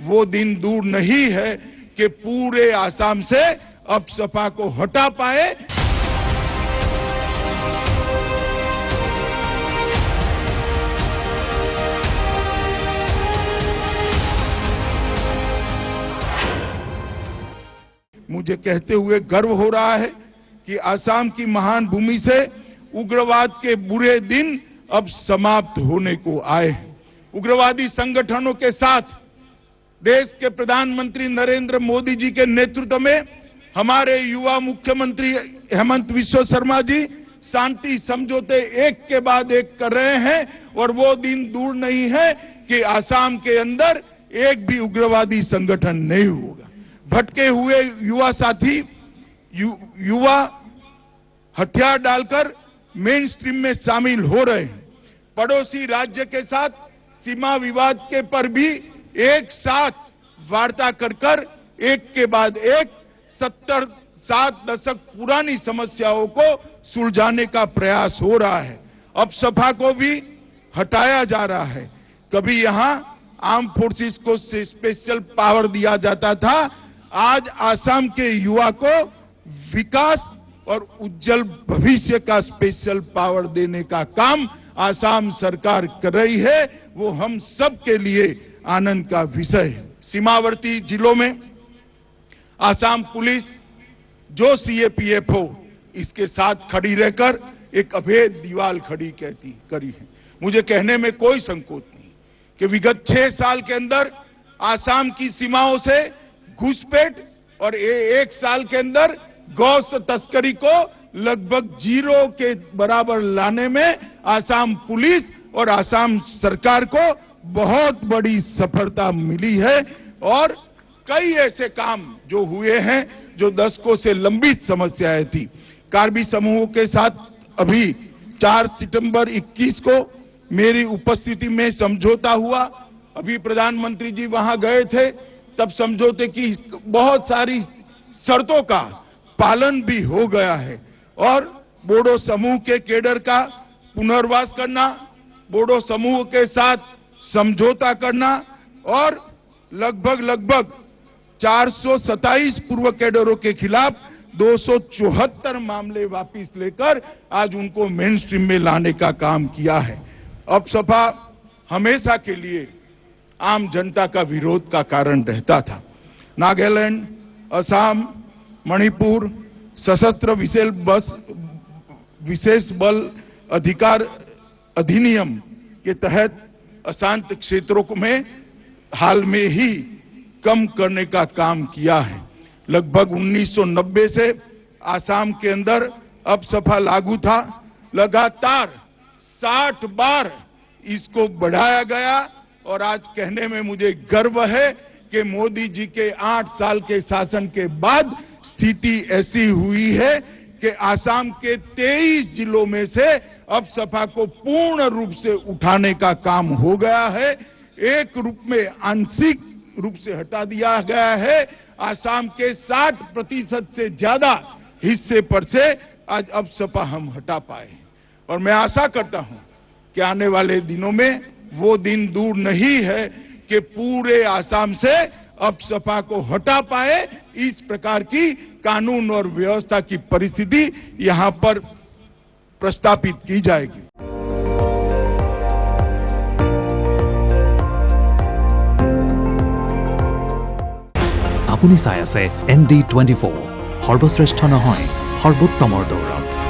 वो दिन दूर नहीं है कि पूरे आसाम से अब सपा को हटा पाए। मुझे कहते हुए गर्व हो रहा है कि आसाम की महान भूमि से उग्रवाद के बुरे दिन अब समाप्त होने को आए हैं। उग्रवादी संगठनों के साथ देश के प्रधानमंत्री नरेंद्र मोदी जी के नेतृत्व में हमारे युवा मुख्यमंत्री हेमंत बिस्वा शर्मा जी शांति समझौते एक के बाद एक कर रहे हैं और वो दिन दूर नहीं है कि आसाम के अंदर एक भी उग्रवादी संगठन नहीं होगा। भटके हुए युवा साथी युवा हथियार डालकर मेन स्ट्रीम में शामिल हो रहे हैं। पड़ोसी राज्य के साथ सीमा विवाद के पर भी एक साथ वार्ता कर एक के बाद एक 70-60 दशक पुरानी समस्याओं को सुलझाने का प्रयास हो रहा है। अब सपा को भी हटाया जा रहा है। कभी यहाँ आर्म फोर्सेस को स्पेशल पावर दिया जाता था, आज आसाम के युवा को विकास और उज्जवल भविष्य का स्पेशल पावर देने का काम आसाम सरकार कर रही है। वो हम सब के लिए आनंद का विषय है। सीमावर्ती जिलों में आसाम पुलिस जो सीएपीएफ हो इसके साथ खड़ी रहकर एक अभेद दीवार खड़ी करी है। मुझे कहने में कोई संकोच नहीं कि विगत 6 साल के अंदर आसाम की सीमाओं से घुसपैठ और एक साल के अंदर गौ तस्करी को लगभग 0 के बराबर लाने में आसाम पुलिस और आसाम सरकार को बहुत बड़ी सफलता मिली है। और कई ऐसे काम जो हुए हैं जो दशकों से लंबित समस्याएं थी। कार्बी समूहों के साथ अभी 4 सितंबर 21 को मेरी उपस्थिति में समझौता हुआ। अभी प्रधानमंत्री जी वहां गए थे, तब समझौते की बहुत सारी शर्तों का पालन भी हो गया है। और बोडो समूह के कैडर का पुनर्वास करना, बोडो समूह के साथ समझौता करना और लगभग 427 पूर्व कैडरों के खिलाफ 274 मामले वापस लेकर आज उनको मेन स्ट्रीम में लाने का काम किया है। अब सपा हमेशा के लिए आम जनता का विरोध का कारण रहता था। नागालैंड, असम, मणिपुर सशस्त्र विशेष बल अधिकार अधिनियम के तहत अशांत क्षेत्रों में हाल में ही कम करने का काम किया है। लगभग 1990 से आसाम के अंदर अब सपा लागू था। लगातार 60 बार इसको बढ़ाया गया और आज कहने में मुझे गर्व है कि मोदी जी के 8 साल के शासन के बाद स्थिति ऐसी हुई है कि आसाम के 23 जिलों में से अब सपा को पूर्ण रूप से उठाने का काम हो गया है। एक रूप में आंशिक रूप से हटा दिया गया है। आसाम के 60% से ज्यादा हिस्से पर से आज अब सपा हम हटा पाए और मैं आशा करता हूं कि आने वाले दिनों में वो दिन दूर नहीं है कि पूरे आसाम से अब सपा को हटा पाए। इस प्रकार की कानून और व्यवस्था की परिस्थिति यहां पर प्रस्तापित की जाएगी। আপুনি চাই আছে ND24 সৰ্বশ্ৰেষ্ঠ নহয় সৰ্বোত্তমৰ দৌৰত।